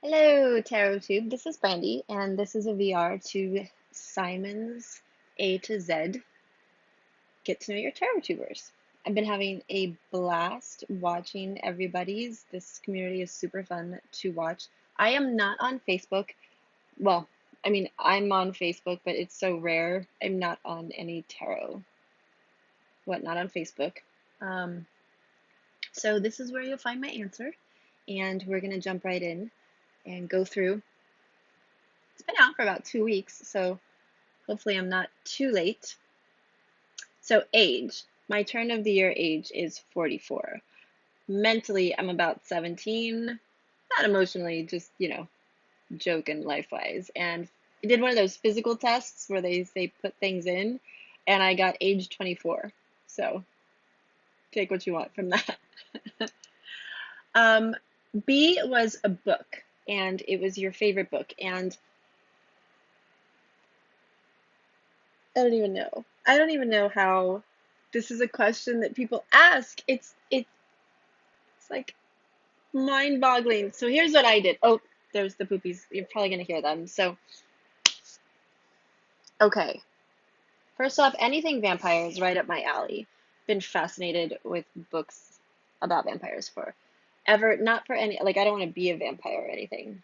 Hello, Tarottube. This is Brandy, and this is a VR to Simon's A to Z. Get to know your Tarottubers. I've been having a blast watching everybody's. This community is super fun to watch. I am not on Facebook. Well, I'm on Facebook, but it's so rare. I'm not on any tarot. What, not on Facebook. Um, so this is where you'll find my answer, and we're gonna jump right in and go through. It's been out for about 2 weeks, so hopefully I'm not too late. So age, my turn of the year age is 44. Mentally, I'm about 17. Not emotionally, just, joking life-wise. And I did one of those physical tests where they say put things in, and I got age 24. So take what you want from that. Um, B was a book, and it was your favorite book. And I don't even know. I don't even know how this is a question that people ask. It's like mind-boggling. So here's what I did. Oh, there's the poopies. You're probably gonna hear them. So, okay. First off, anything vampires right up my alley. Been fascinated with books about vampires for ever. Not for any, like, I don't want to be a vampire or anything.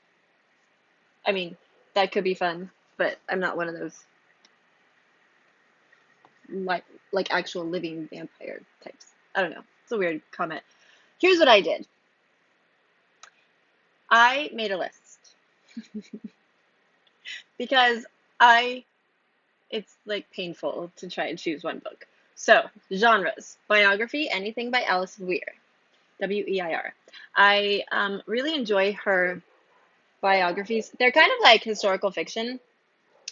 I mean, that could be fun, but I'm not one of those like actual living vampire types. I don't know. It's a weird comment. Here's what I did. I made a list because I it's like painful to try and choose one book. So, genres, biography, anything by Alice Weir, Weir. I really enjoy her biographies. They're kind of like historical fiction,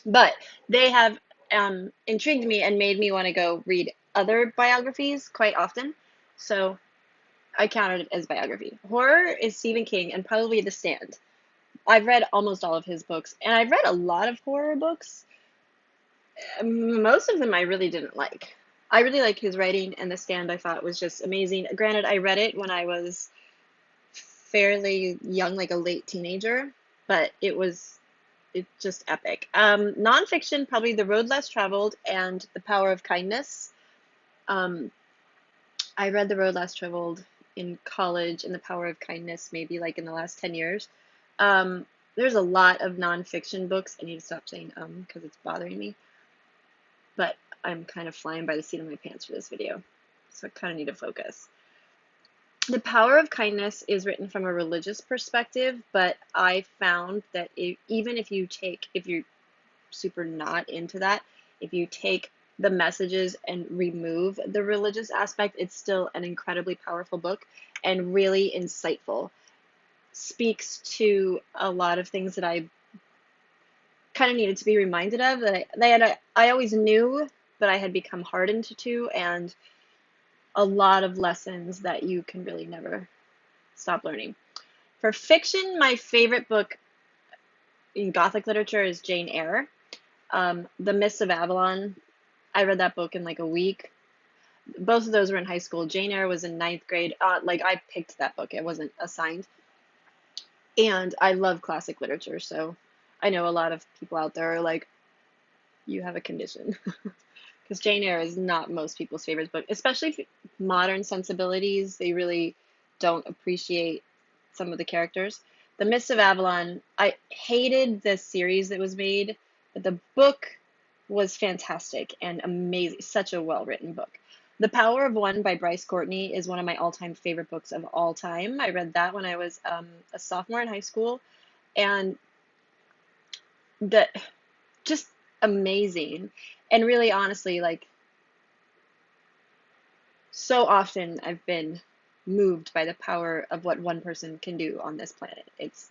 but they have intrigued me and made me want to go read other biographies quite often. So, I count it as biography. Horror is Stephen King and probably The Stand. I've read almost all of his books, and I've read a lot of horror books. Most of them I really didn't like. I really like his writing, and The Stand I thought was just amazing. Granted, I read it when I was fairly young, like a late teenager, but it's just epic. Nonfiction, probably The Road Less Traveled and The Power of Kindness. Um, I read The Road Less Traveled in college and The Power of Kindness maybe like in the last 10 years. There's a lot of nonfiction books. I need to stop saying because it's bothering me. But I'm kind of flying by the seat of my pants for this video, so I kind of need to focus. The Power of Kindness is written from a religious perspective, but I found that even if you're super not into that, if you take the messages and remove the religious aspect, it's still an incredibly powerful book and really insightful. Speaks to a lot of things that I kind of needed to be reminded of I always knew, but I had become hardened to, and a lot of lessons that you can really never stop learning. For fiction, my favorite book in Gothic literature is Jane Eyre. The Mists of Avalon, I read that book in like a week. Both of those were in high school. Jane Eyre was in ninth grade. Like I picked that book, it wasn't assigned. And I love classic literature, so I know a lot of people out there are like, you have a condition. Because Jane Eyre is not most people's favorite book, especially if modern sensibilities. They really don't appreciate some of the characters. The Mists of Avalon, I hated the series that was made, but the book was fantastic and amazing. Such a well-written book. The Power of One by Bryce Courtney is one of my all-time favorite books of all time. I read that when I was a sophomore in high school, and the just amazing. And really, honestly, like so often I've been moved by the power of what one person can do on this planet. It's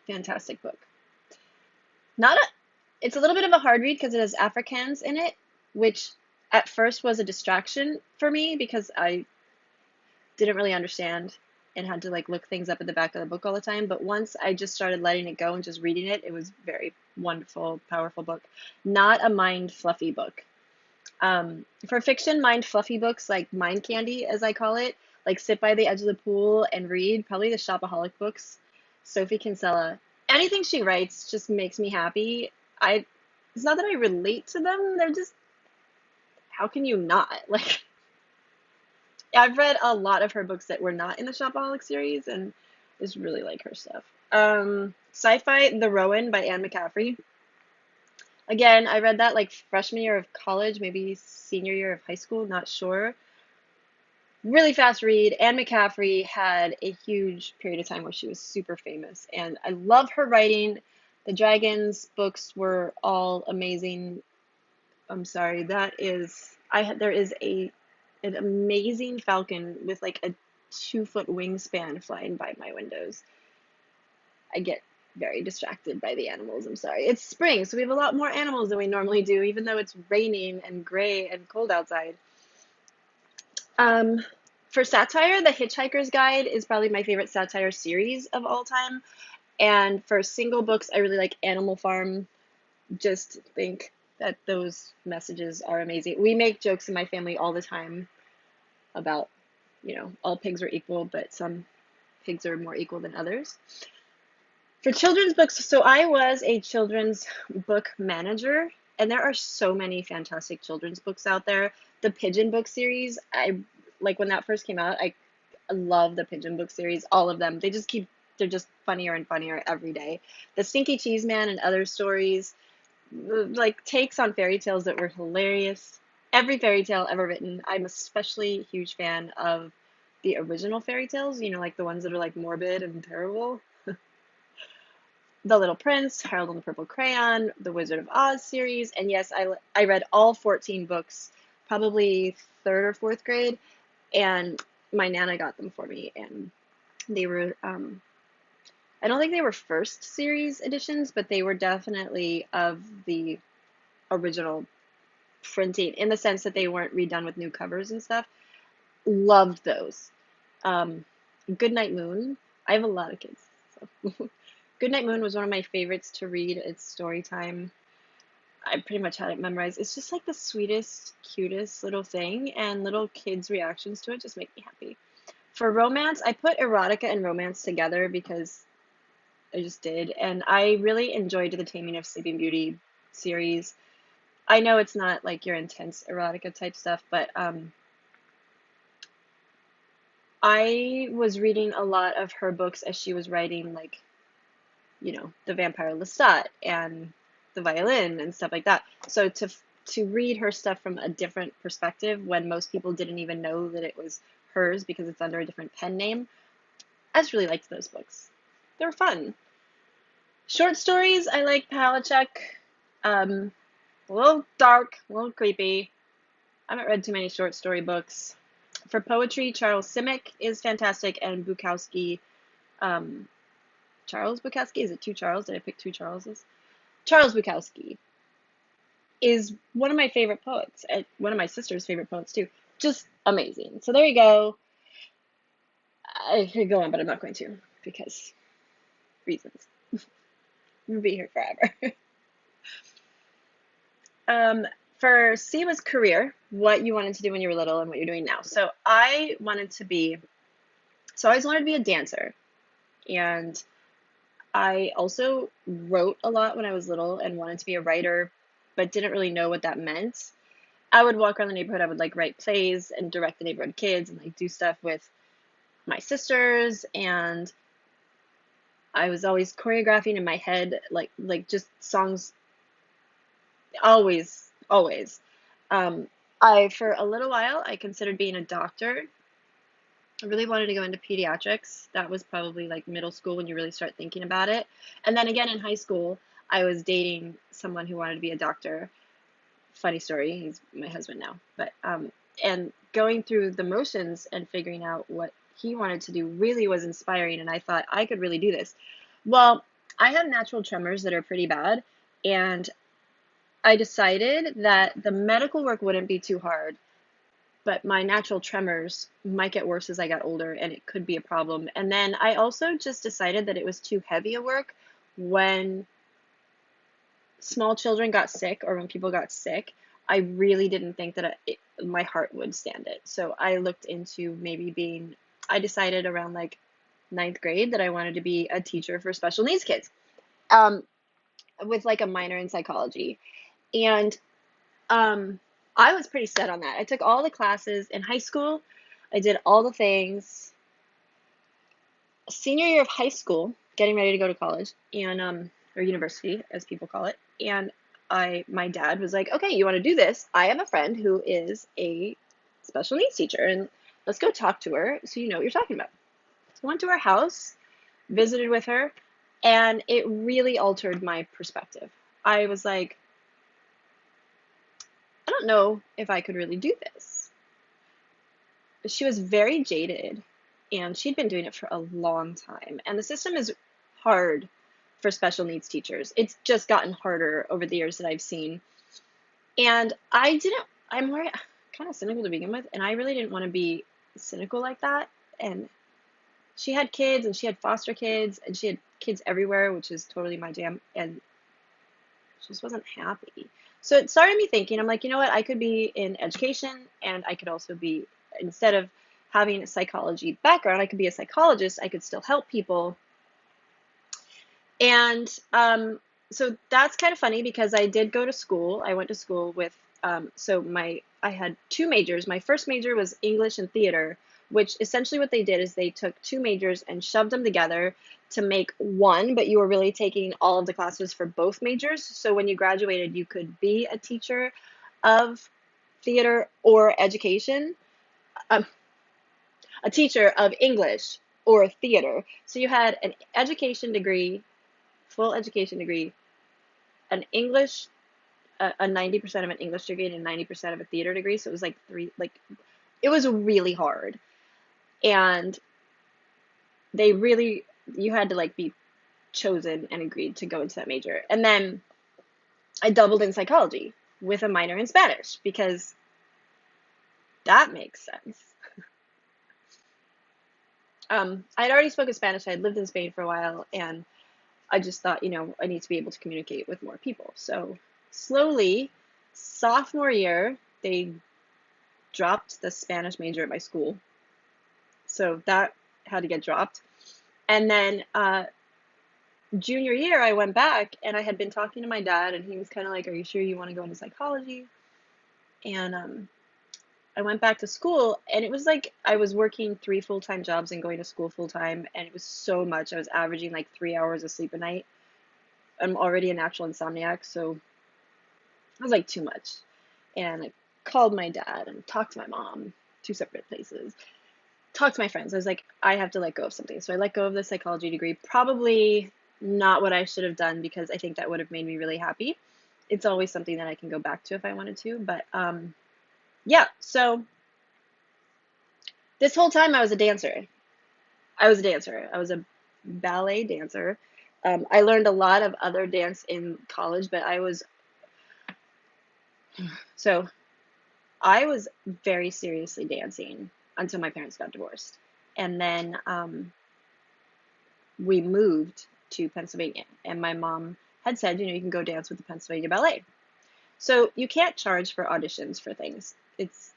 a fantastic book. Not a, it's a little bit of a hard read because it has Afrikaans in it, which at first was a distraction for me because I didn't really understand and had to like look things up at the back of the book all the time. But once I just started letting it go and just reading it, it was very wonderful, powerful book. Not a mind fluffy book. For fiction, mind fluffy books like Mind Candy, as I call it, like sit by the edge of the pool and read, probably the Shopaholic books. Sophie Kinsella. Anything she writes just makes me happy. I it's not that I relate to them, they're just how can you not? Like I've read a lot of her books that were not in the Shopaholic series and just really like her stuff. Sci-Fi The Rowan by Anne McCaffrey. Again, I read that like freshman year of college, maybe senior year of high school, not sure. Really fast read. Anne McCaffrey had a huge period of time where she was super famous, and I love her writing. The Dragons books were all amazing. I'm sorry, that is there is an amazing falcon with like a 2 foot wingspan flying by my windows. I get very distracted by the animals. I'm sorry. It's spring, so we have a lot more animals than we normally do, even though it's raining and gray and cold outside. Um, for satire, The Hitchhiker's Guide is probably my favorite satire series of all time. And for single books, I really like Animal Farm. Just think that those messages are amazing. We make jokes in my family all the time about, all pigs are equal, but some pigs are more equal than others. For children's books, so I was a children's book manager, and there are so many fantastic children's books out there. The Pigeon book series, I like when that first came out, I love the Pigeon book series, all of them. They're just funnier and funnier every day. The Stinky Cheese Man and other stories, like takes on fairy tales that were hilarious. Every fairy tale ever written, I'm especially a huge fan of the original fairy tales, like the ones that are like morbid and terrible. The Little Prince, Harold and the Purple Crayon, the Wizard of Oz series, and yes, I read all 14 books, probably third or fourth grade, and my Nana got them for me, and they were I don't think they were first series editions, but they were definitely of the original printing in the sense that they weren't redone with new covers and stuff. Loved those. Um, Goodnight Moon. I have a lot of kids, so Goodnight Moon was one of my favorites to read. It's story time. I pretty much had it memorized. It's just like the sweetest, cutest little thing, and little kids' reactions to it just make me happy. For romance, I put erotica and romance together because I just did, and I really enjoyed the Taming of Sleeping Beauty series. I know it's not like your intense erotica type stuff, but I was reading a lot of her books as she was writing, like, the Vampire Lestat and the violin and stuff like that. So to read her stuff from a different perspective when most people didn't even know that it was hers because it's under a different pen name, I just really liked those books. They were fun. Short stories, I like Palachuk. A little dark, a little creepy. I haven't read too many short story books. For poetry, Charles Simic is fantastic, and Bukowski, Charles Bukowski, is it two Charles? Did I pick two Charleses? Charles Bukowski is one of my favorite poets, and one of my sister's favorite poets too. Just amazing. So there you go. I could go on, but I'm not going to because reasons. We'll be here forever. For Siwa's career, what you wanted to do when you were little and what you're doing now. So I always wanted to be a dancer. And I also wrote a lot when I was little and wanted to be a writer, but didn't really know what that meant. I would walk around the neighborhood, I would like write plays and direct the neighborhood kids and like do stuff with my sisters, and I was always choreographing in my head like just songs, always, always. I for a little while I considered being a doctor. I really wanted to go into pediatrics. That was probably like middle school when you really start thinking about it. And then again in high school, I was dating someone who wanted to be a doctor. Funny story, he's my husband now. But and going through the motions and figuring out what he wanted to do really was inspiring, and I thought I could really do this. Well, I have natural tremors that are pretty bad, and I decided that the medical work wouldn't be too hard, but my natural tremors might get worse as I got older, and it could be a problem. And then I also just decided that it was too heavy a work when small children got sick or when people got sick. I really didn't think that my heart would stand it. So I looked into maybe being, I decided around like ninth grade that I wanted to be a teacher for special needs kids, um, with like a minor in psychology. And um, I was pretty set on that. I took all the classes in high school. I did all the things. Senior year of high school, getting ready to go to college and or university as people call it. And my dad was like, "Okay, you want to do this? I have a friend who is a special needs teacher and let's go talk to her so you know what you're talking about." So I went to her house, visited with her, and it really altered my perspective. I was like, I don't know if I could really do this. But she was very jaded and she'd been doing it for a long time. And the system is hard for special needs teachers. It's just gotten harder over the years that I've seen. And I'm more kind of cynical to begin with, and I really didn't want to be cynical like that. And she had kids and she had foster kids and she had kids everywhere, which is totally my jam. And she just wasn't happy. So it started me thinking, I'm like, you know what? I could be in education and I could also be, instead of having a psychology background, I could be a psychologist. I could still help people. And so that's kind of funny because I did go to school. I went to school with, I had two majors. My first major was English and theater, which essentially what they did is they took two majors and shoved them together to make one, but you were really taking all of the classes for both majors. So when you graduated, you could be a teacher of theater or education, um, a teacher of English or theater. So you had an education degree, full education degree, an English, a 90% of an English degree and a 90% of a theater degree. So it was like it was really hard. And they really, you had to like be chosen and agreed to go into that major. And then I doubled in psychology with a minor in Spanish because that makes sense. I had already spoken Spanish. I had lived in Spain for a while, and I just thought, I need to be able to communicate with more people. So slowly, sophomore year, they dropped the Spanish major at my school. So that had to get dropped. And then junior year, I went back and I had been talking to my dad, and he was kind of like, "Are you sure you want to go into psychology?" And I went back to school, and it was like I was working three full-time jobs and going to school full-time, and it was so much. I was averaging like 3 hours of sleep a night. I'm already a natural insomniac, so it was like too much. And I called my dad and talked to my mom, two separate places. Talked to my friends. I was like, I have to let go of something. So I let go of the psychology degree. Probably not what I should have done because I think that would have made me really happy. It's always something that I can go back to if I wanted to. But yeah, so this whole time I was a dancer. I was a dancer. I was a ballet dancer. I learned a lot of other dance in college, but so I was very seriously dancing until my parents got divorced. And then we moved to Pennsylvania, and my mom had said, you can go dance with the Pennsylvania Ballet. So you can't charge for auditions for things. It's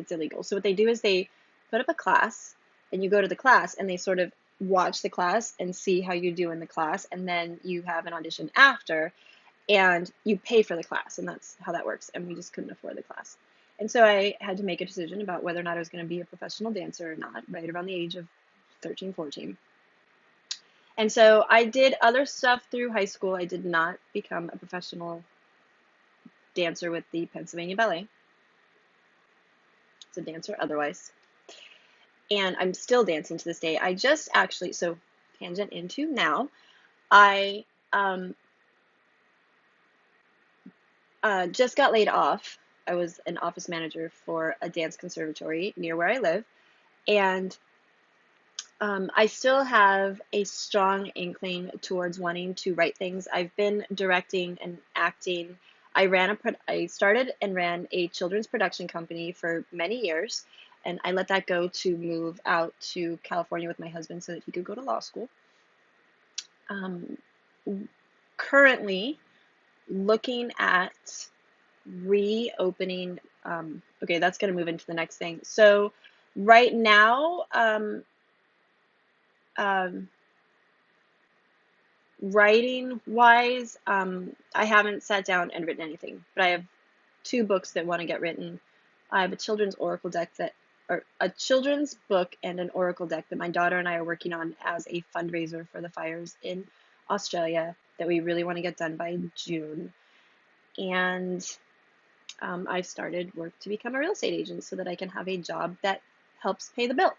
illegal. So what they do is they put up a class, and you go to the class, and they sort of watch the class and see how you do in the class, and then you have an audition after, and you pay for the class, and that's how that works. And we just couldn't afford the class. And so I had to make a decision about whether or not I was going to be a professional dancer or not, right around the age of 13, 14. And so I did other stuff through high school. I did not become a professional dancer with the Pennsylvania Ballet. It's a dancer otherwise. And I'm still dancing to this day. I just actually, so tangent into now, I just got laid off. I was an office manager for a dance conservatory near where I live. And I still have a strong inkling towards wanting to write things. I've been directing and acting. I started and ran a children's production company for many years, and I let that go to move out to California with my husband so that he could go to law school. Currently looking at reopening. Okay, that's going to move into the next thing. So right now, um, writing wise, I haven't sat down and written anything, but I have two books that want to get written. I have a children's oracle deck that, or a children's book and an oracle deck that my daughter and I are working on as a fundraiser for the fires in Australia that we really want to get done by June. And I've started work to become a real estate agent so that I can have a job that helps pay the bills.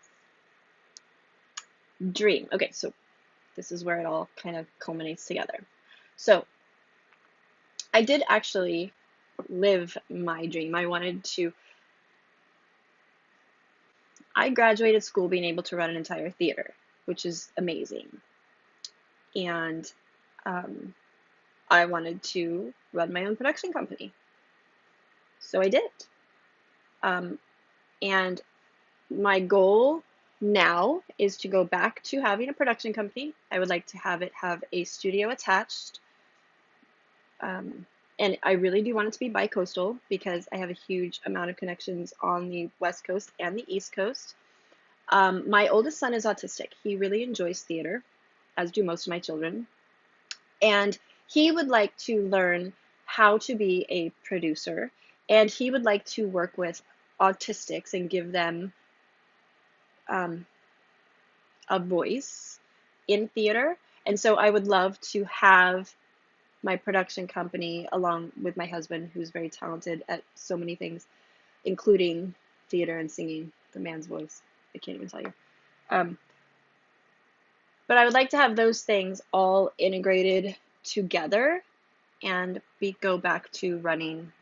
Dream. Okay, so this is where it all kind of culminates together. So I did actually live my dream. I graduated school being able to run an entire theater, which is amazing. And um, I wanted to run my own production company. So I did. Um, and my goal now is to go back to having a production company. I would like to have it have a studio attached. And I really do want it to be bi-coastal because I have a huge amount of connections on the West Coast and the East Coast. My oldest son is autistic. He really enjoys theater, as do most of my children. And he would like to learn how to be a producer, and he would like to work with autistics and give them um, a voice in theater. And so I would love to have my production company along with my husband, who's very talented at so many things, including theater and singing. The man's voice, I can't even tell you. Um, but I would like to have those things all integrated together and go back to running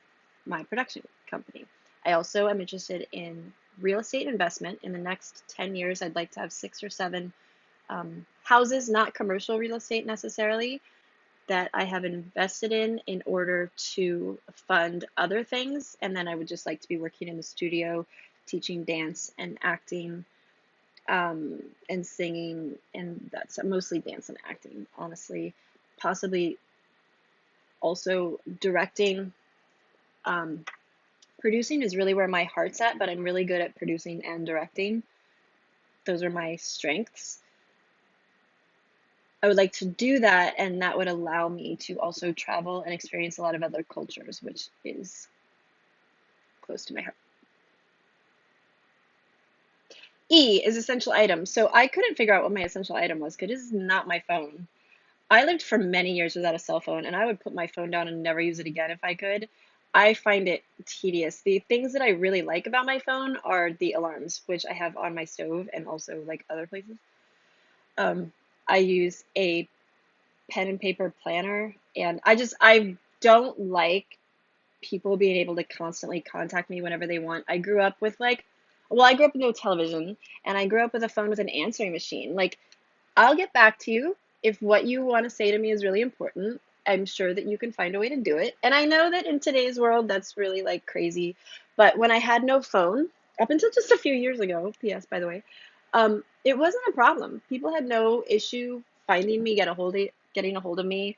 my production company. I also am interested in real estate investment. In the next 10 years, I'd like to have 6 or 7 houses, not commercial real estate necessarily, that I have invested in order to fund other things. And then I would just like to be working in the studio, teaching dance and acting, and singing, and that's mostly dance and acting, honestly. Possibly also directing. Um, Producing is really where my heart's at, but I'm really good at producing and directing. Those are my strengths. I would like to do that, and that would allow me to also travel and experience a lot of other cultures, which is close to my heart. E is essential item. So I couldn't figure out what my essential item was because this is not my phone. I lived for many years without a cell phone, and I would put my phone down and never use it again if I could. I find it tedious. The things that I really like about my phone are the alarms, which I have on my stove and also like other places. I use a pen and paper planner, and I don't like people being able to constantly contact me whenever they want. I grew up with no television, and I grew up with a phone with an answering machine. Like, I'll get back to you if what you want to say to me is really important. I'm sure that you can find a way to do it. And I know that in today's world, that's really like crazy. But when I had no phone, up until just a few years ago, PS, by the way, it wasn't a problem. People had no issue finding me, getting a hold of me.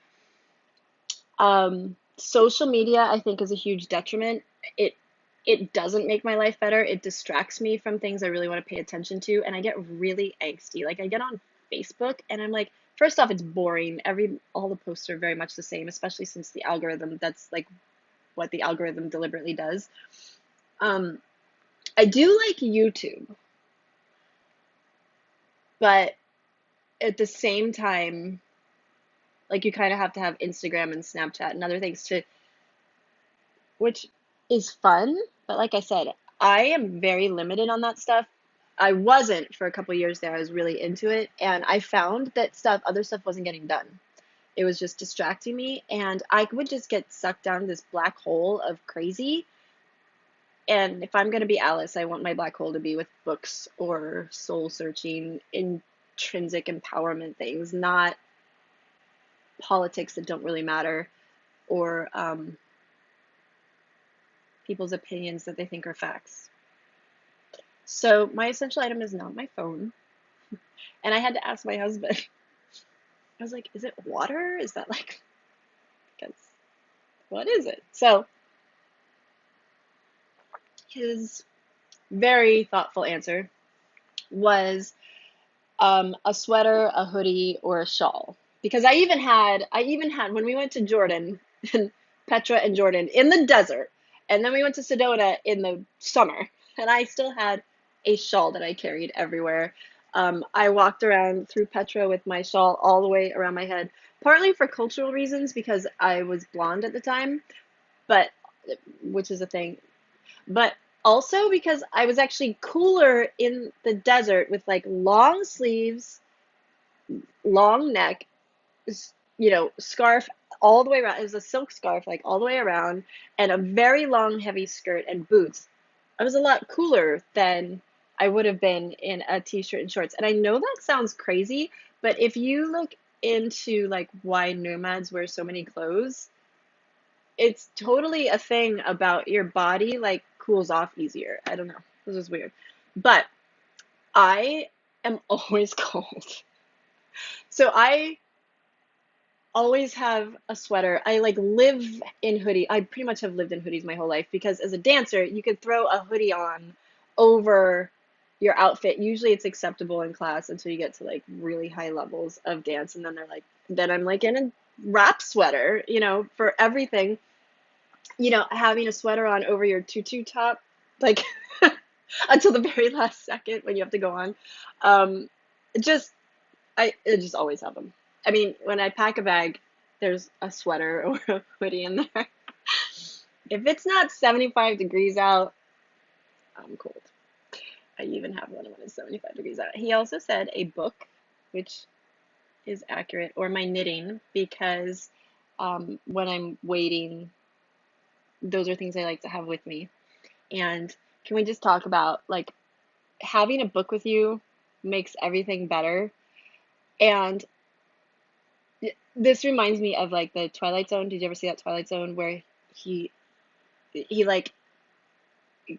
Social media, I think, is a huge detriment. It it doesn't make my life better. It distracts me from things I really want to pay attention to, and I get really angsty. Like I get on Facebook and I'm like, first off, it's boring. All the posts are very much the same, especially since the algorithm, that's like what the algorithm deliberately does. Um, I do like YouTube, but at the same time, like you kind of have to have Instagram and Snapchat and other things to, which is fun. But like I said, I am very limited on that stuff. I wasn't for a couple years there. I was really into it, and I found that other stuff wasn't getting done. It was just distracting me, and I would just get sucked down this black hole of crazy. And if I'm going to be Alice, I want my black hole to be with books or soul searching, intrinsic empowerment things, not politics that don't really matter, or people's opinions that they think are facts. So my essential item is not my phone. And I had to ask my husband. I was like, is it water? Is that like, because what is it? So His very thoughtful answer was a sweater, a hoodie, or a shawl. Because I even had when we went to Jordan, and Petra and Jordan in the desert, and then we went to Sedona in the summer, and I still had a shawl that I carried everywhere. I walked around through Petra with my shawl all the way around my head, partly for cultural reasons because I was blonde at the time, but which is a thing, but also because I was actually cooler in the desert with like long sleeves, long neck, scarf all the way around. It was a silk scarf, like all the way around, and a very long, heavy skirt and boots. I was a lot cooler than I would have been in a t-shirt and shorts. And I know that sounds crazy, but if you look into like why nomads wear so many clothes, it's totally a thing about your body like cools off easier. I don't know. This is weird. But I am always cold. So I always have a sweater. I like live in hoodie. I pretty much have lived in hoodies my whole life because as a dancer, you could throw a hoodie on over your outfit. Usually it's acceptable in class until you get to like really high levels of dance and then I'm like in a wrap sweater, for everything. Having a sweater on over your tutu top, like until the very last second when you have to go on. Um, it just I just always have them. I mean, when I pack a bag, there's a sweater or a hoodie in there. If it's not 75 degrees out, I'm cold. I even have one when it's 75 degrees out. He also said a book, which is accurate, or my knitting, because when I'm waiting, those are things I like to have with me. And can we just talk about like having a book with you makes everything better? And this reminds me of like the Twilight Zone. Did you ever see that Twilight Zone where he he like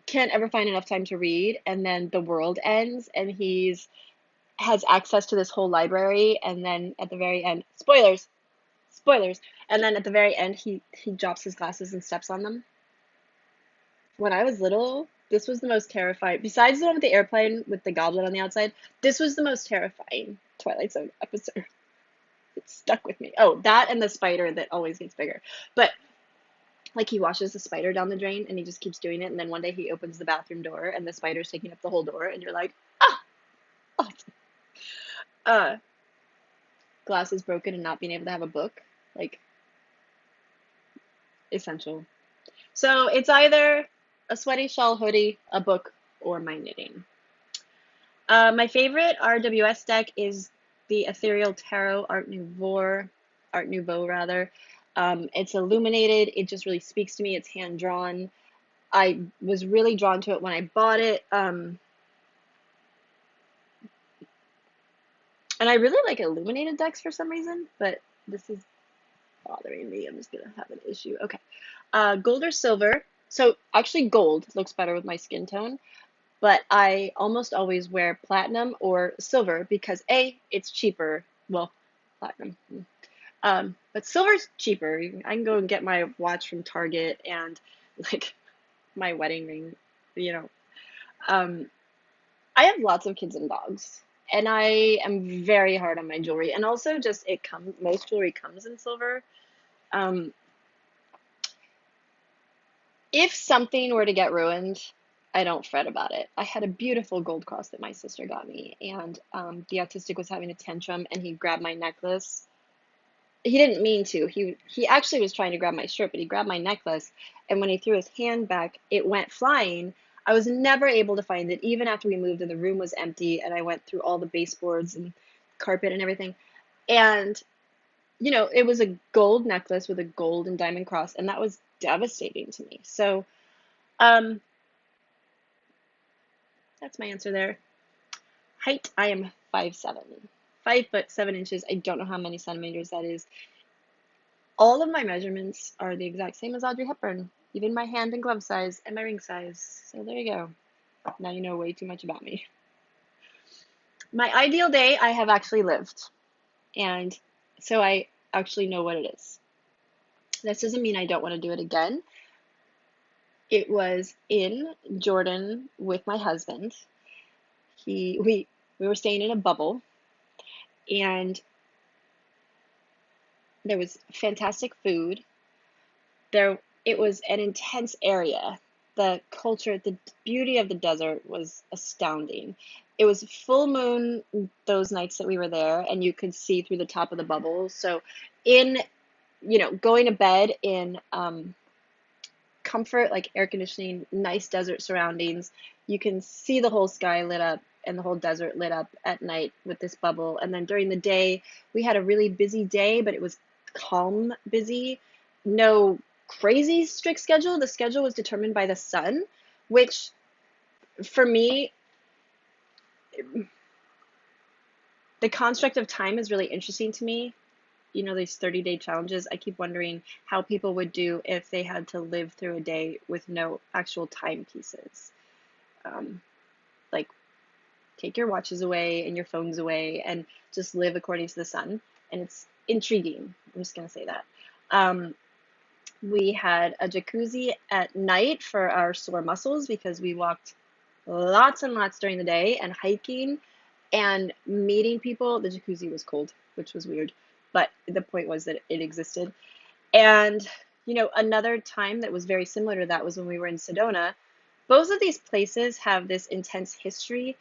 can't ever find enough time to read and then the world ends and he's has access to this whole library and then at the very end, spoilers, and then at the very end he drops his glasses and steps on them. When I was little, this was the most terrifying. Besides the one with the airplane with the goblin on the outside, this was the most terrifying Twilight Zone episode. It stuck with me. Oh, that and the spider that always gets bigger. But like he washes the spider down the drain and he just keeps doing it, and then one day he opens the bathroom door and the spider's taking up the whole door, and you're like, ah, awesome. Uh, Glasses broken and not being able to have a book, like essential. So it's either a sweaty shawl hoodie, a book, or my knitting. My favorite RWS deck is the Ethereal Tarot Art Nouveau rather. It's illuminated. It just really speaks to me. It's hand drawn. I was really drawn to it when I bought it. And I really like illuminated decks for some reason, but this is bothering me. I'm just gonna have an issue. Okay. Gold or silver. So actually gold looks better with my skin tone, but I almost always wear platinum or silver because A, it's cheaper. Well, platinum. But silver's cheaper. I can go and get my watch from Target and like my wedding ring, you know. Um, I have lots of kids and dogs, and I am very hard on my jewelry. And also, just most jewelry comes in silver. Um, if something were to get ruined, I don't fret about it. I had a beautiful gold cross that my sister got me, and the autistic was having a tantrum, and he grabbed my necklace. He didn't mean to. He actually was trying to grab my shirt, but he grabbed my necklace, and when he threw his hand back, it went flying. I was never able to find it, even after we moved and the room was empty, and I went through all the baseboards and carpet and everything. And, it was a gold necklace with a gold and diamond cross, and that was devastating to me. So, um, that's my answer there. Height, I am 5'7", 5'7" I don't know how many centimeters that is. All of my measurements are the exact same as Audrey Hepburn, even my hand and glove size and my ring size. So there you go. Now you know way too much about me. My ideal day I have actually lived, and so I actually know what it is. This doesn't mean I don't want to do it again. It was in Jordan with my husband. He we were staying in a bubble, and there was fantastic food. There it was an intense area. The culture, the beauty of the desert was astounding. It was full moon those nights that we were there, and you could see through the top of the bubble. So in, going to bed in comfort, like air conditioning, nice desert surroundings. You can see the whole sky lit up and the whole desert lit up at night with this bubble. And then during the day, we had a really busy day, but it was calm busy. No crazy strict schedule. The schedule was determined by the sun, which for me, the construct of time is really interesting to me. These 30-day challenges, I keep wondering how people would do if they had to live through a day with no actual timepieces. Um, like, take your watches away and your phones away and just live according to the sun. And it's intriguing. I'm just going to say that. We had a jacuzzi at night for our sore muscles because we walked lots and lots during the day and hiking and meeting people. The jacuzzi was cold, which was weird, but the point was that it existed. And, another time that was very similar to that was when we were in Sedona. Both of these places have this intense history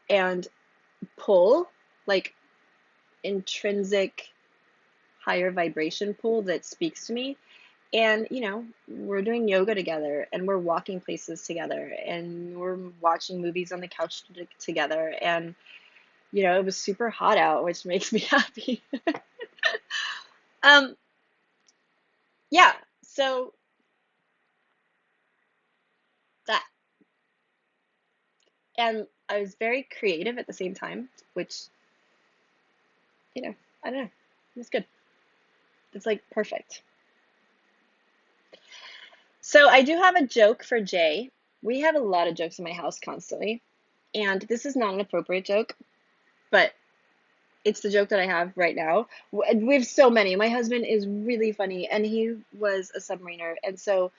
and pull, like intrinsic higher vibration pull that speaks to me. And, we're doing yoga together and we're walking places together and we're watching movies on the couch together. And, it was super hot out, which makes me happy. Um, yeah, so that, and I was very creative at the same time, which, you know, I don't know, it was good. It's like perfect. So I do have a joke for Jay. We have a lot of jokes in my house constantly, and this is not an appropriate joke, but it's the joke that I have right now. We have so many. My husband is really funny, and he was a submariner, and so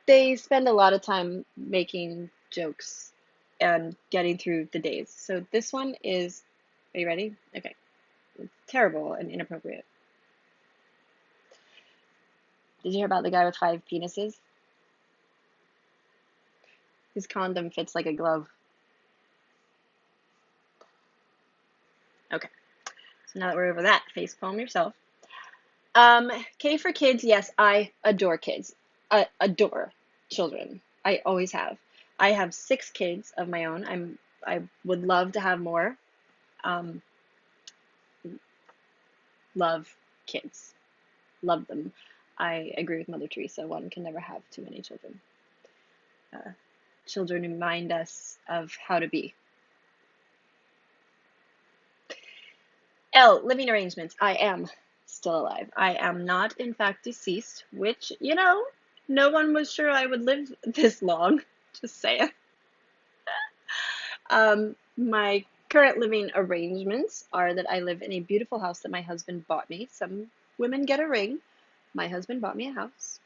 they spend a lot of time making jokes and getting through the days. So this one is, are you ready? Okay. It's terrible and inappropriate. Did you hear about the guy with 5 penises? His condom fits like a glove. Okay. So now that we're over that, face palm yourself. K for kids. Yes, I adore kids. Adore children. I always have. I have 6 kids of my own. I would love to have more. Um, love kids. Love them. I agree with Mother Teresa. One can never have too many children. Uh, Children remind us of how to be. L, living arrangements. I am still alive. I am not, in fact, deceased, which, no one was sure I would live this long. Just saying. My current living arrangements are that I live in a beautiful house that my husband bought me. Some women get a ring. My husband bought me a house.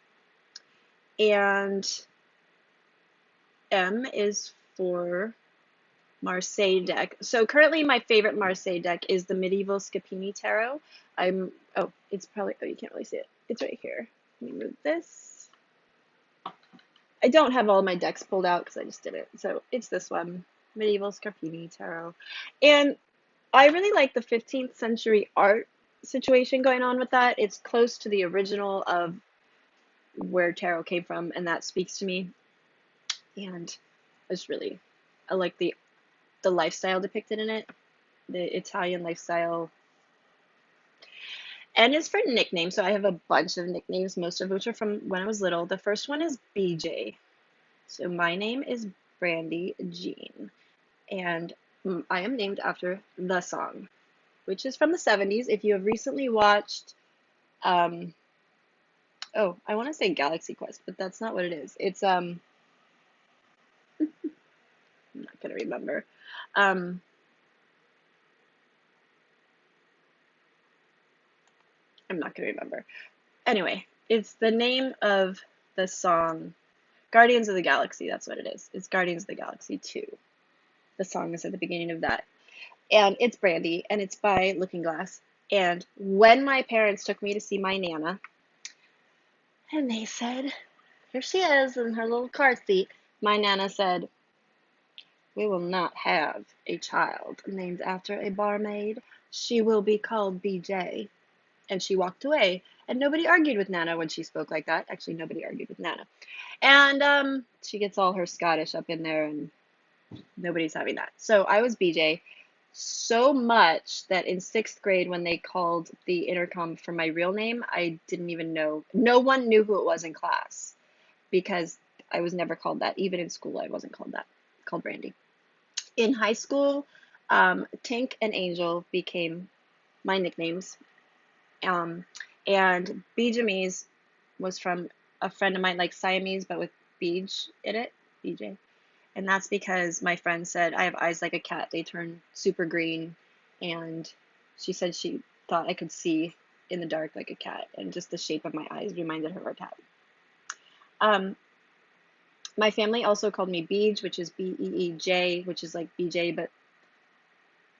And M is for Marseille deck. So currently my favorite Marseille deck is the Medieval Scapini Tarot. It's probably, you can't really see it. It's right here. Let me move this. I don't have all my decks pulled out because I just did it. So it's this one, Medieval Scapini Tarot. And I really like the 15th century art situation going on with that. It's close to the original of where tarot came from, and that speaks to me. And I like the lifestyle depicted in it, the Italian lifestyle. N is for nickname, so I have a bunch of nicknames, most of which are from when I was little. The first one is BJ. So my name is Brandy Jean, and I am named after the song, which is from the 70s. If you have recently watched, um, I want to say Galaxy Quest, but that's not what it is. It's I'm not gonna remember. Um, I'm not gonna remember. Anyway, it's the name of the song Guardians of the Galaxy, that's what it is. It's Guardians of the Galaxy 2. The song is at the beginning of that. And it's Brandy, and it's by Looking Glass. And when my parents took me to see my Nana, and they said, here she is in her little car seat, my Nana said, we will not have a child named after a barmaid. She will be called BJ. And she walked away. And nobody argued with Nana when she spoke like that. Actually, nobody argued with Nana. And she gets all her Scottish up in there, and nobody's having that. So I was BJ so much that in sixth grade, when they called the intercom for my real name, I didn't even know. No one knew who it was in class because I was never called that. Even in school, I wasn't called that. Called Brandy. In high school, Tink and Angel became my nicknames. Um, and Beejamise was from a friend of mine, like Siamese, but with Beej in it, BJ. And that's because my friend said I have eyes like a cat. They turn super green. And she said she thought I could see in the dark like a cat. And just the shape of my eyes reminded her of a cat. Um, my family also called me Beej, which is Beej, which is like BJ, but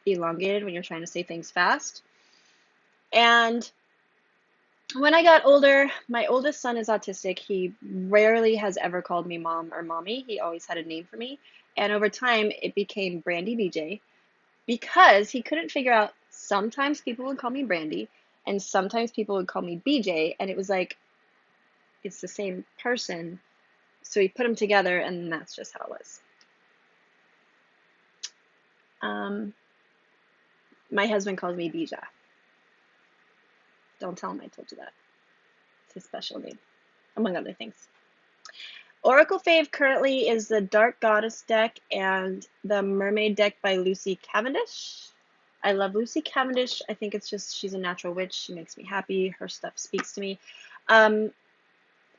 elongated when you're trying to say things fast. And when I got older, my oldest son is autistic. He rarely has ever called me mom or mommy. He always had a name for me. And over time, it became Brandy BJ because he couldn't figure out sometimes people would call me Brandy and sometimes people would call me BJ. And it was like, it's the same person. So he put them together, and that's just how it was. My husband calls me Bija. Don't tell him I told you that. It's his special name, among other things. Oracle fave currently is the Dark Goddess deck and the Mermaid deck by Lucy Cavendish. I love Lucy Cavendish. I think it's just she's a natural witch. She makes me happy. Her stuff speaks to me.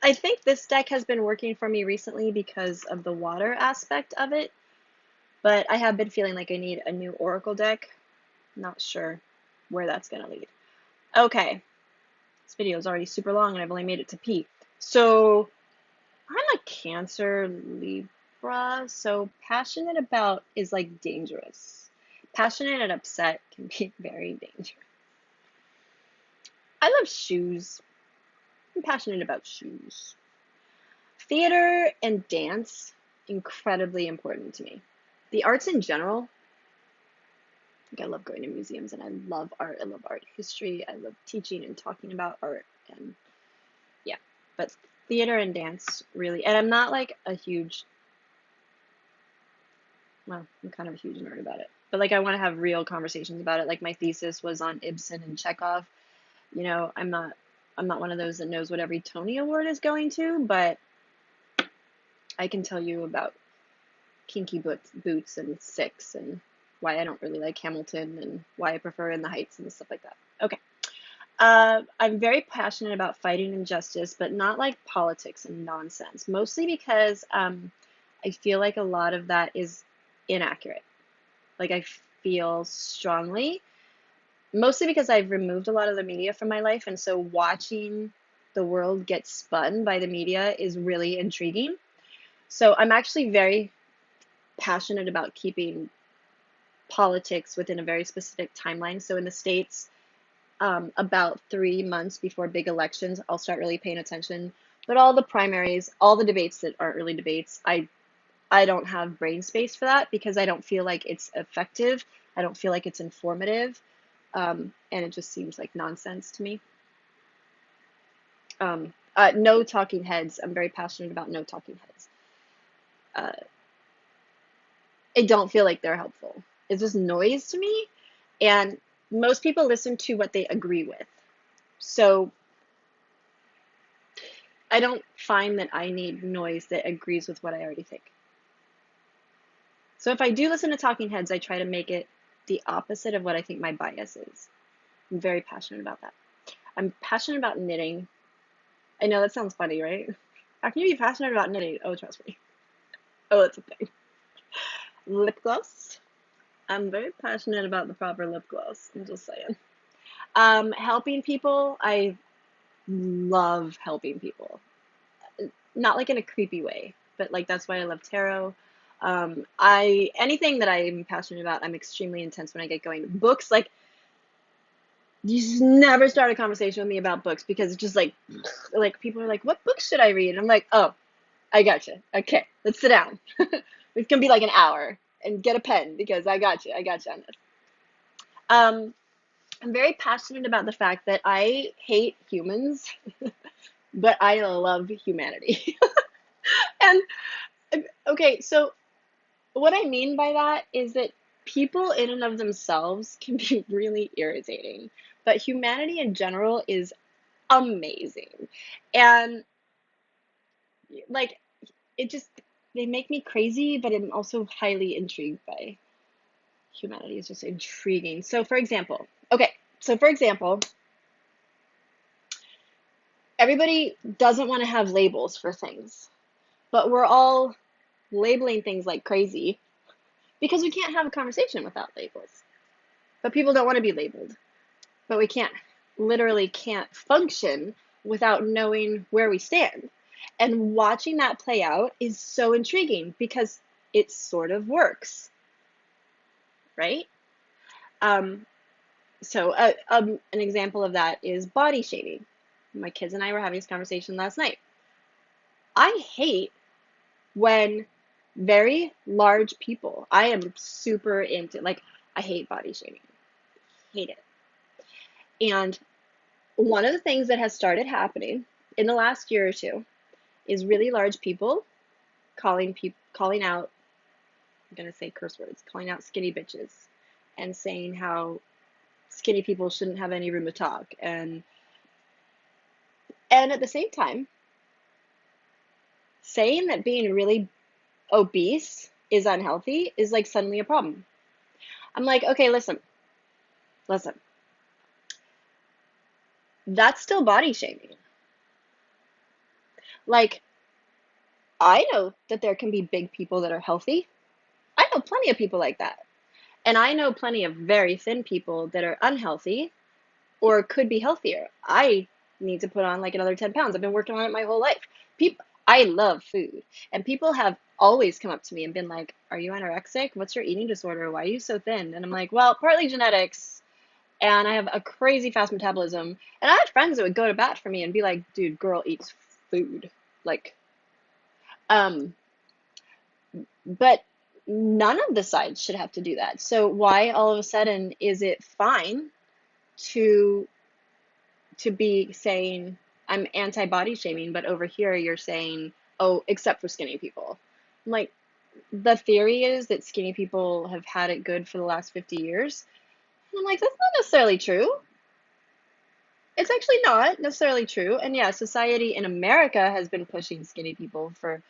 I think this deck has been working for me recently because of the water aspect of it, but I have been feeling like I need a new Oracle deck. Not sure where that's going to lead. Okay, this video is already super long and I've only made it to P. So I'm a Cancer Libra, so passionate about is like dangerous. Passionate and upset can be very dangerous. I love shoes. I'm passionate about shoes. Theater and dance, incredibly important to me. The arts in general, like I love going to museums and I love art. I love art history. I love teaching and talking about art, and yeah, but theater and dance really. And I'm not like a huge, well, I'm kind of a huge nerd about it, but like I want to have real conversations about it. Like my thesis was on Ibsen and Chekhov. You know, I'm not one of those that knows what every Tony Award is going to, but I can tell you about Kinky Boots and Six and why I don't really like Hamilton and why I prefer In the Heights and stuff like that. Okay. I'm very passionate about fighting injustice, but not like politics and nonsense, mostly because I feel like a lot of that is inaccurate. Like I feel strongly, mostly because I've removed a lot of the media from my life, and so watching the world get spun by the media is really intriguing. So I'm actually very passionate about keeping politics within a very specific timeline. So in the States, about 3 months before big elections, I'll start really paying attention. But all the primaries, all the debates that aren't really debates, I don't have brain space for that because I don't feel like it's effective. I don't feel like it's informative. And it just seems like nonsense to me. No talking heads. I'm very passionate about no talking heads. I don't feel like they're helpful. It's just noise to me. And most people listen to what they agree with. So I don't find that I need noise that agrees with what I already think. So if I do listen to talking heads, I try to make it the opposite of what I think my bias is. I'm very passionate about that. I'm passionate about knitting. I know that sounds funny, right? How can you be passionate about knitting? Oh, trust me. Oh, it's a thing. Lip gloss. I'm very passionate about the proper lip gloss. I'm just saying. Helping people. I love helping people. Not like in a creepy way. but like that's why I love tarot. I anything that I'm passionate about, I'm extremely intense when I get going. Books, like you just never start a conversation with me about books because it's just like people are like, "What books should I read?" And I'm like, "Oh, I gotcha. Okay, let's sit down. It's gonna be like an hour and get a pen because I got you. I got you on this." Um, I'm very passionate about the fact that I hate humans, but I love humanity. And okay, so what I mean by that is that people in and of themselves can be really irritating, but humanity in general is amazing. And like it just they make me crazy, but I'm also highly intrigued by humanity. Is just intriguing. So for example, everybody doesn't want to have labels for things, but we're all labeling things like crazy because we can't have a conversation without labels. But people don't want to be labeled. But we literally can't function without knowing where we stand. And watching that play out is so intriguing because it sort of works, right? Um, an example of that is body shaming. My kids and I were having this conversation last night. I hate when very large people, I am super into, like, I hate body shaming. Hate it. And one of the things that has started happening in the last year or two is really large people calling out, I'm gonna say curse words, calling out skinny bitches and saying how skinny people shouldn't have any room to talk. And at the same time, saying that being really obese is unhealthy is like suddenly a problem. I'm like, okay, listen, that's still body shaming. Like, I know that there can be big people that are healthy. I know plenty of people like that. And I know plenty of very thin people that are unhealthy or could be healthier. I need to put on like another 10 pounds. I've been working on it my whole life. I love food. And people have always come up to me and been like, "Are you anorexic? What's your eating disorder? Why are you so thin?" And I'm like, "Well, partly genetics, and I have a crazy fast metabolism." And I had friends that would go to bat for me and be like, "Dude, girl eats food." Like, um, but none of the sides should have to do that. So why all of a sudden is it fine to be saying I'm anti-body shaming, but over here you're saying, oh, except for skinny people. I'm like, the theory is that skinny people have had it good for the last 50 years. And I'm like, that's not necessarily true. It's actually not necessarily true. And yeah, society in America has been pushing skinny people for,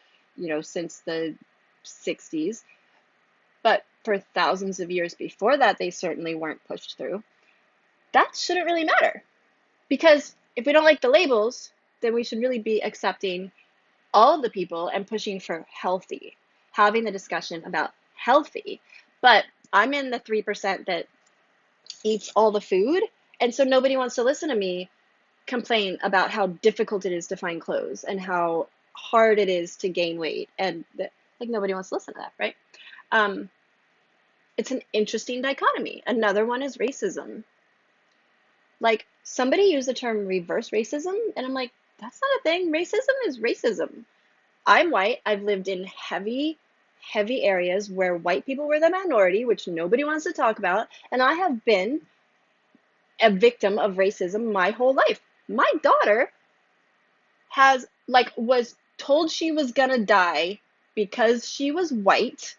since the 60s. But for thousands of years before that, they certainly weren't pushed through. That shouldn't really matter. Because if we don't like the labels, then we should really be accepting all of the people and pushing for healthy, having the discussion about healthy. But I'm in the 3% that eats all the food, and so nobody wants to listen to me complain about how difficult it is to find clothes and how hard it is to gain weight, and like nobody wants to listen to that, right? Um, it's an interesting dichotomy. Another one is racism. Like somebody used the term reverse racism, and I'm like, that's not a thing. Racism is racism. I'm white. I've lived in heavy, heavy areas where white people were the minority, which nobody wants to talk about. And I have been a victim of racism my whole life. My daughter was told she was gonna die because she was white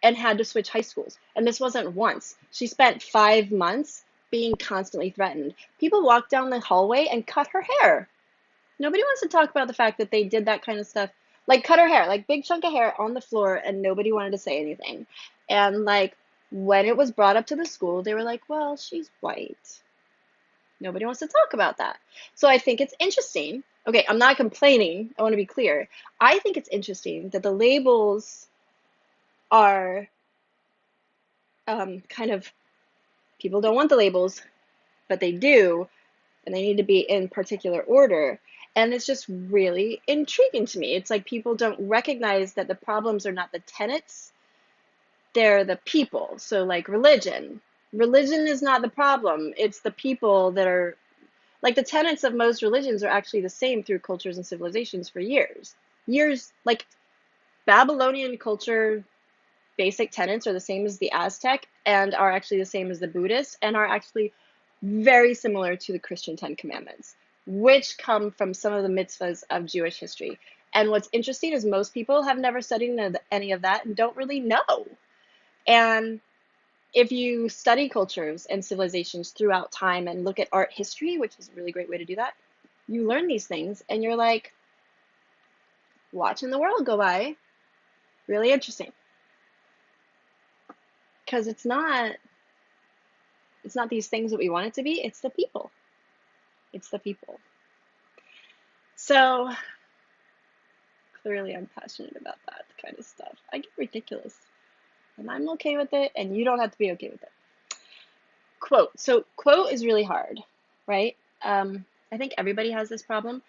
and had to switch high schools. And this wasn't once. She spent 5 months being constantly threatened. People walked down the hallway and cut her hair. Nobody wants to talk about the fact that they did that kind of stuff. Like cut her hair, like big chunk of hair on the floor, and nobody wanted to say anything. And like when it was brought up to the school, they were like, well, she's white. Nobody wants to talk about that. So I think it's interesting. Okay, I'm not complaining. I want to be clear. I think it's interesting that the labels are kind of, people don't want the labels, but they do, and they need to be in particular order. And it's just really intriguing to me. It's like people don't recognize that the problems are not the tenets, they're the people. So, like religion. Religion is not the problem, it's the people that are like the tenets of most religions are actually the same through cultures and civilizations for years. Years, like Babylonian culture, basic tenets are the same as the Aztec and are actually the same as the Buddhist and are actually very similar to the Christian Ten Commandments, which come from some of the mitzvahs of Jewish history. And what's interesting is most people have never studied any of that and don't really know. And if you study cultures and civilizations throughout time and look at art history, which is a really great way to do that, you learn these things and you're like watching the world go by. Really interesting. Because it's not these things that we want it to be, it's the people. It's the people. So clearly I'm passionate about that kind of stuff. I get ridiculous. And I'm okay with it, and you don't have to be okay with it. Quote. So quote is really hard, right? I think everybody has this problem.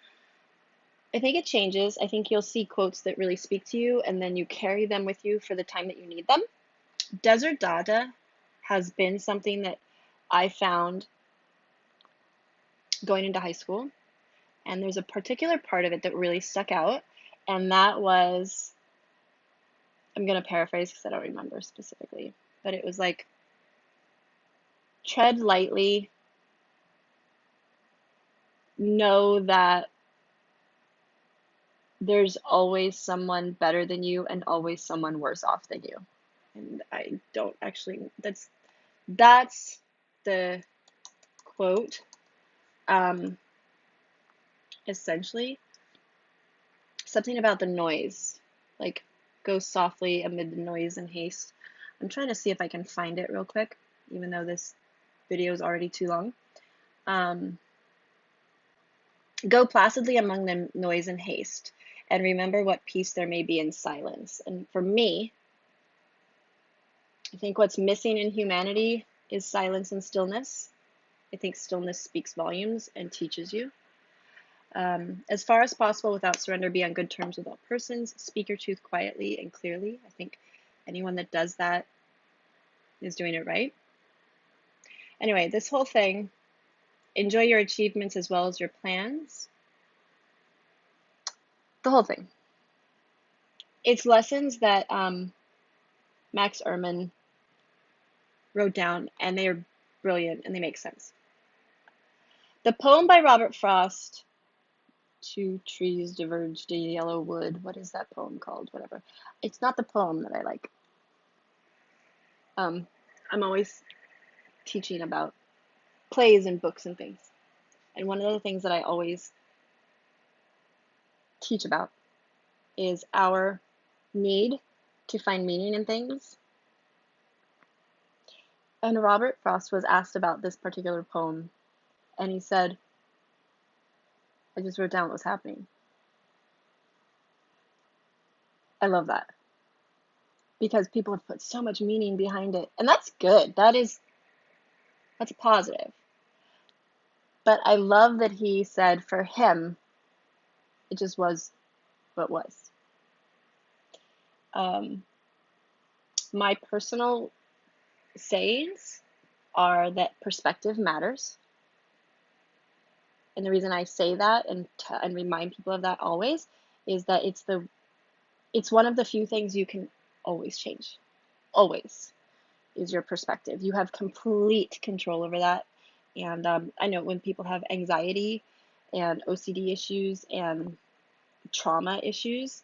I think it changes. I think you'll see quotes that really speak to you, and then you carry them with you for the time that you need them. Desert Dada has been something that I found going into high school, and there's a particular part of it that really stuck out, and that was, I'm going to paraphrase because I don't remember specifically, but it was like, tread lightly, know that there's always someone better than you and always someone worse off than you. And I don't actually, that's the quote. Essentially, something about the noise, like go softly amid the noise and haste. I'm trying to see if I can find it real quick, even though this video is already too long. Go placidly among the noise and haste, and remember what peace there may be in silence. And for me, I think what's missing in humanity is silence and stillness. I think stillness speaks volumes and teaches you. As far as possible, without surrender, be on good terms with all persons. Speak your truth quietly and clearly. I think anyone that does that is doing it right. Anyway, this whole thing, enjoy your achievements as well as your plans. The whole thing. It's lessons that Max Ehrman wrote down, and they are brilliant and they make sense. The poem by Robert Frost, Two Trees Diverged in Yellow Wood. What is that poem called? Whatever. It's not the poem that I like. I'm always teaching about plays and books and things. And one of the things that I always teach about is our need to find meaning in things. And Robert Frost was asked about this particular poem, and he said, I just wrote down what was happening. I love that. Because people have put so much meaning behind it. And that's good. That's a positive. But I love that he said for him, it just was what was. My personal sayings are that perspective matters. And the reason I say that and remind people of that always is that it's one of the few things you can always change. Always is your perspective. You have complete control over that. And I know when people have anxiety and OCD issues and trauma issues,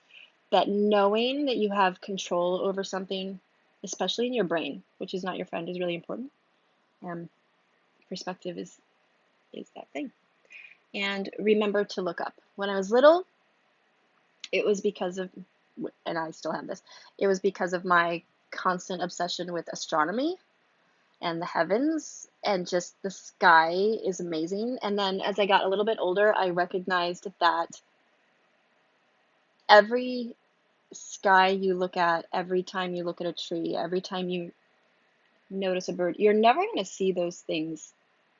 that knowing that you have control over something, especially in your brain, which is not your friend, is really important. Perspective is that thing. And remember to look up. When I was little, it was because of, and I still have this, it was because of my constant obsession with astronomy and the heavens, and just the sky is amazing. And then as I got a little bit older, I recognized that every sky you look at, every time you look at a tree, every time you notice a bird, you're never going to see those things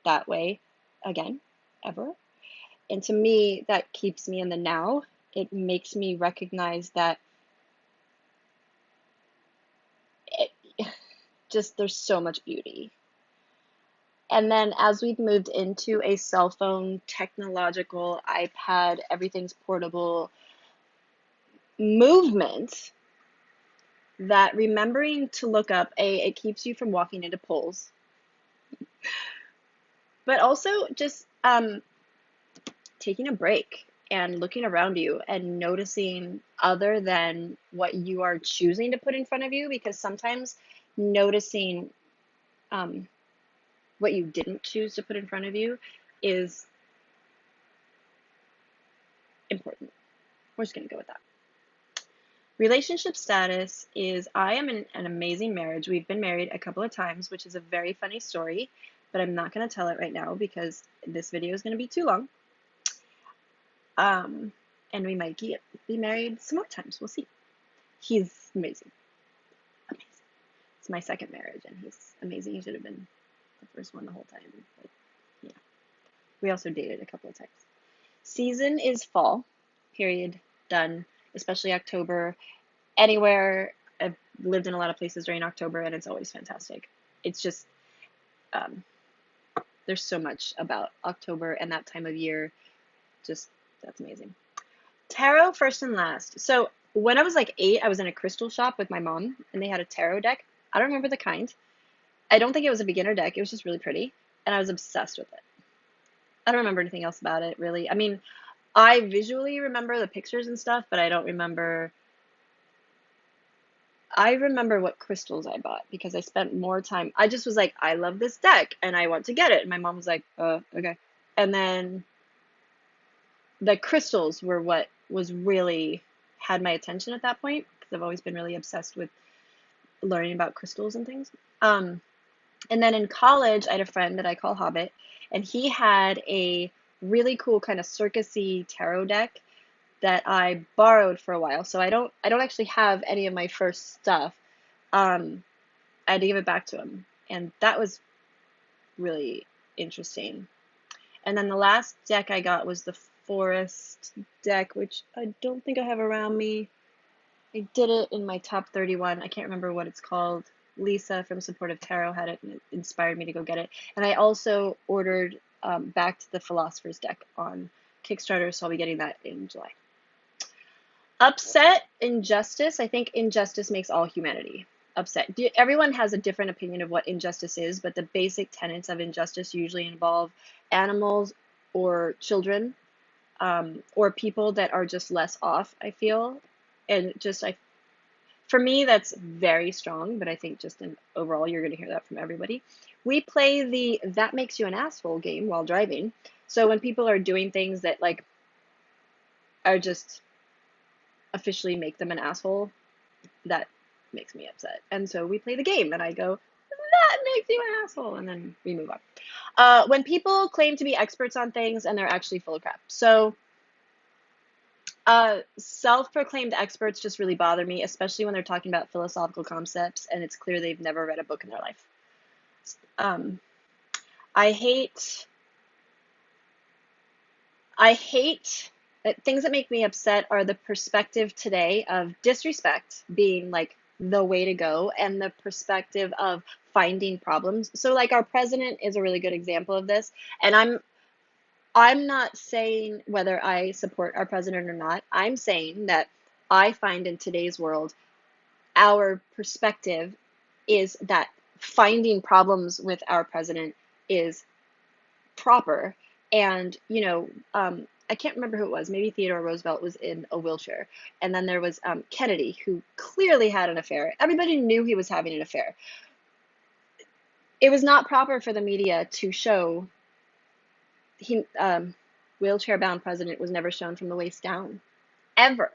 that way again, ever. And to me, that keeps me in the now. It makes me recognize that it, just there's so much beauty. And then as we've moved into a cell phone, technological, iPad, everything's portable movement, that remembering to look up, it keeps you from walking into poles, but also just taking a break and looking around you and noticing other than what you are choosing to put in front of you, because sometimes noticing um, what you didn't choose to put in front of you is important. We're just going to go with that. Relationship status is I am in an amazing marriage. We've been married a couple of times, which is a very funny story, but I'm not going to tell it right now because this video is going to be too long. And we might be married some more times. We'll see. He's amazing. Amazing. It's my second marriage, and he's amazing. He should have been the first one the whole time. But yeah. We also dated a couple of times. Season is fall. Period. Done. Especially October. Anywhere. I've lived in a lot of places during October, and it's always fantastic. It's just, there's so much about October and that time of year. Just, that's amazing. Tarot first and last. So when I was like 8, I was in a crystal shop with my mom, and they had a tarot deck. I don't remember the kind. I don't think it was a beginner deck. It was just really pretty, and I was obsessed with it. I don't remember anything else about it, really. I mean, I visually remember the pictures and stuff, but I don't remember. I remember what crystals I bought because I spent more time. I just was like, I love this deck, and I want to get it. And my mom was like, okay. And then the crystals were what was really had my attention at that point, because I've always been really obsessed with learning about crystals and things. And then in college, I had a friend that I call Hobbit, and he had a really cool kind of circusy tarot deck that I borrowed for a while. So I don't actually have any of my first stuff. I had to give it back to him, and that was really interesting. And then the last deck I got was the Forest deck, which I don't think I have around me. I did it in my top 31. I can't remember what it's called. Lisa from Supportive Tarot had it, and it inspired me to go get it. And I also ordered Back to the Philosopher's deck on Kickstarter, so I'll be getting that in July. Upset, injustice. I think injustice makes all humanity upset. Everyone has a different opinion of what injustice is, but the basic tenets of injustice usually involve animals or children, or people that are just less off, I feel. And just, for me, that's very strong, but I think just in overall, you're going to hear that from everybody. We play the That Makes You an Asshole game while driving. So when people are doing things that like are just officially make them an asshole, that makes me upset. And so we play the game, and I go, that makes you an asshole, and then we move on. When people claim to be experts on things and they're actually full of crap. So self-proclaimed experts just really bother me, especially when they're talking about philosophical concepts and it's clear they've never read a book in their life. I hate things that make me upset are the perspective today of disrespect being like the way to go, and the perspective of finding problems. So like our president is a really good example of this, and I'm not saying whether I support our president or not. I'm saying that I find in today's world, our perspective is that finding problems with our president is proper. And, I can't remember who it was. Maybe Theodore Roosevelt was in a wheelchair. And then there was Kennedy, who clearly had an affair. Everybody knew he was having an affair. It was not proper for the media to show wheelchair-bound president was never shown from the waist down, ever,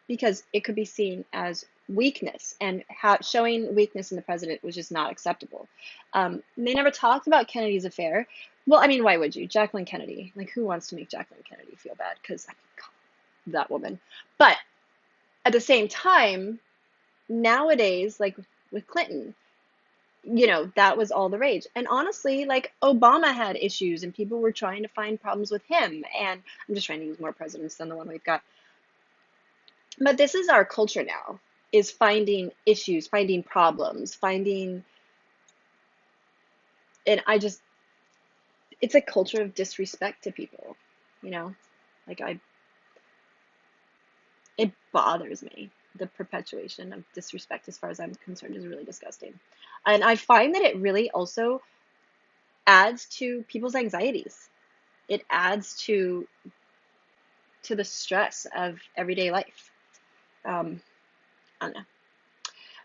because it could be seen as weakness, and showing weakness in the president was just not acceptable. They never talked about Kennedy's affair. Well, I mean, why would you? Jacqueline Kennedy. Like, who wants to make Jacqueline Kennedy feel bad? Because, that woman. But at the same time, nowadays, like with Clinton, that was all the rage. And honestly, like Obama had issues and people were trying to find problems with him. And I'm just trying to use more presidents than the one we've got. But this is our culture now, is finding issues, finding problems, and it's a culture of disrespect to people, you know? Like it bothers me. The perpetuation of disrespect, as far as I'm concerned, is really disgusting. And I find that it really also adds to people's anxieties. It adds to the stress of everyday life. Um, I don't know.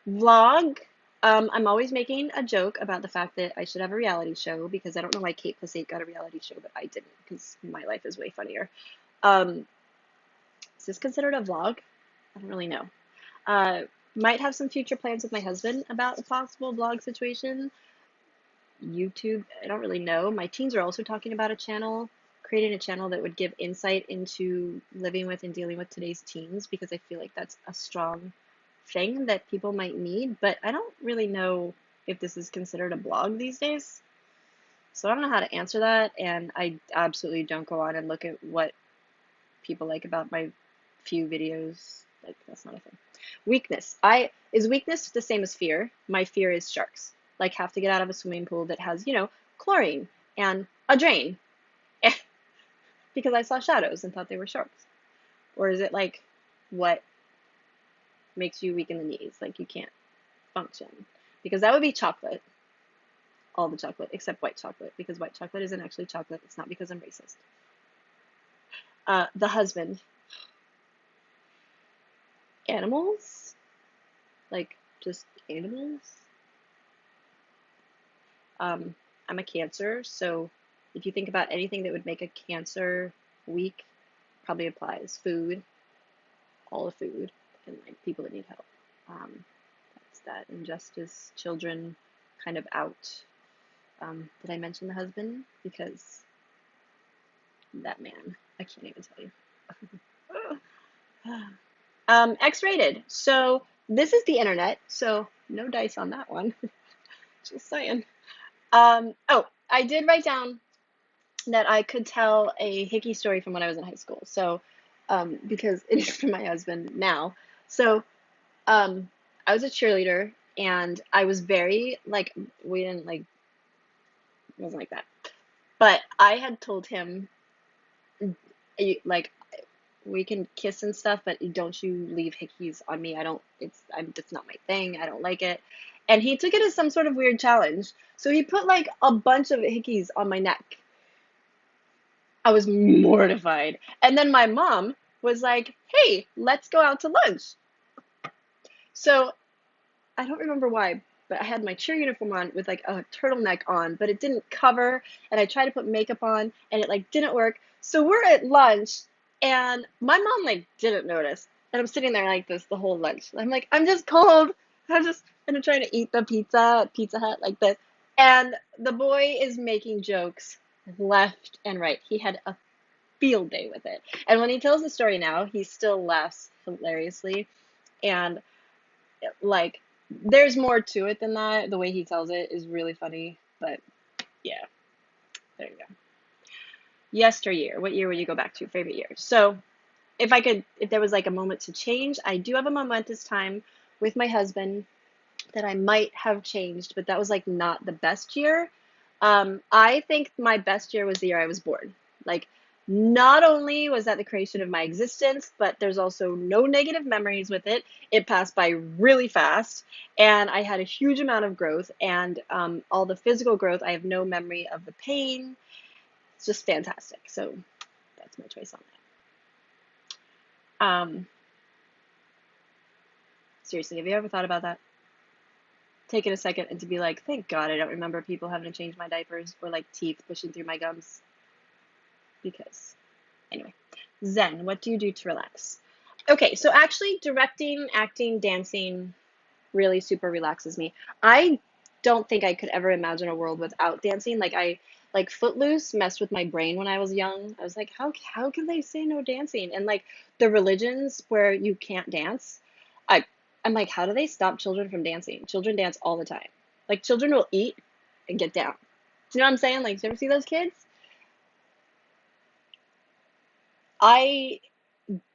Vlog. I'm always making a joke about the fact that I should have a reality show because I don't know why Kate plus 8 got a reality show, but I didn't because my life is way funnier. Um, is this considered a vlog? I don't really know. Uh, might have some future plans with my husband about a possible vlog situation. YouTube, I don't really know. My teens are also talking about creating a channel that would give insight into living with and dealing with today's teens because I feel like that's a strong thing that people might need, but I don't really know if this is considered a blog these days. So I don't know how to answer that, and I absolutely don't go on and look at what people like about my few videos. Like that's not a thing. Weakness. Is weakness the same as fear? My fear is sharks. Like have to get out of a swimming pool that has, chlorine and a drain because I saw shadows and thought they were sharks. Or is it like what makes you weak in the knees? Like you can't function. Because that would be chocolate. All the chocolate except white chocolate because white chocolate isn't actually chocolate. It's not because I'm racist. The husband. Animals? Like just animals? I'm a Cancer, so if you think about anything that would make a Cancer weak, probably applies. Food, all the food, and like people that need help. That's that. Injustice, children, kind of out. Did I mention the husband? Because that man, I can't even tell you. X-rated. So this is the internet, so no dice on that one. Just saying. Oh, I did write down that I could tell a hickey story from when I was in high school. So, because it is for my husband now. So, I was a cheerleader and I was very like, we didn't like, it wasn't like that. But I had told him, like, we can kiss and stuff, but don't you leave hickeys on me. It's not my thing. I don't like it. And he took it as some sort of weird challenge. So he put like a bunch of hickeys on my neck. I was mortified. And then my mom was like, hey, let's go out to lunch. So I don't remember why, but I had my cheer uniform on with like a turtleneck on, but it didn't cover. And I tried to put makeup on and it like didn't work. So we're at lunch and my mom like didn't notice. And I'm sitting there like this the whole lunch. I'm like, I'm just cold. And I'm trying to eat the pizza at Pizza Hut like this. And the boy is making jokes left and right. He had a field day with it. And when he tells the story now, he still laughs hilariously. And like, there's more to it than that. The way he tells it is really funny. But yeah, there you go. Yesteryear. What year would you go back to? Favorite year? So if there was like a moment to change, I do have a momentous time with my husband that I might have changed, but that was like not the best year. I think my best year was the year I was born. Like, not only was that the creation of my existence, but there's also no negative memories with it. It passed by really fast, and I had a huge amount of growth, and all the physical growth, I have no memory of the pain. It's just fantastic. So that's my choice on that. Seriously, have you ever thought about that? Taking a second and to be like, thank God I don't remember people having to change my diapers or like teeth pushing through my gums. Because, anyway. Zen, what do you do to relax? Okay, so actually directing, acting, dancing really super relaxes me. I don't think I could ever imagine a world without dancing. Like Footloose messed with my brain when I was young. I was like, how can they say no dancing? And like the religions where you can't dance, I I'm like, how do they stop children from dancing? Children dance all the time. Like children will eat and get down. Do you know what I'm saying? Like, do you ever see those kids? I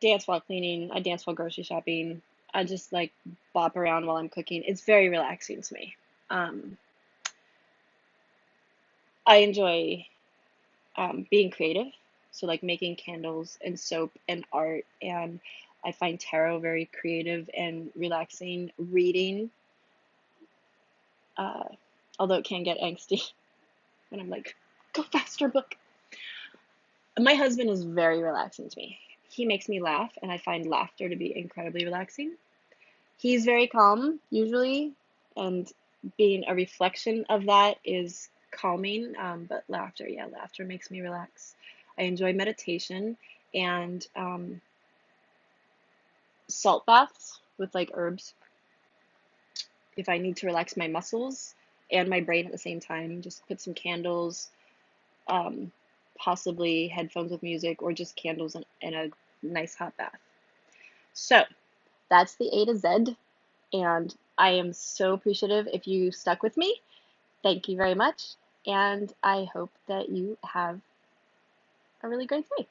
dance while cleaning. I dance while grocery shopping. I just like bop around while I'm cooking. It's very relaxing to me. Um, I enjoy being creative. So like making candles and soap and art, and I find tarot very creative and relaxing. Reading, uh, although it can get angsty when I'm like, go faster, book. My husband is very relaxing to me. He makes me laugh, and I find laughter to be incredibly relaxing. He's very calm usually, and being a reflection of that is calming. But laughter, yeah, laughter makes me relax. I enjoy meditation and salt baths with like herbs if I need to relax my muscles and my brain at the same time. Just put some candles, um, possibly headphones with music, or just candles in a nice hot bath. So that's the A to Z, and I am so appreciative if you stuck with me. Thank you very much, and I hope that you have a really great day.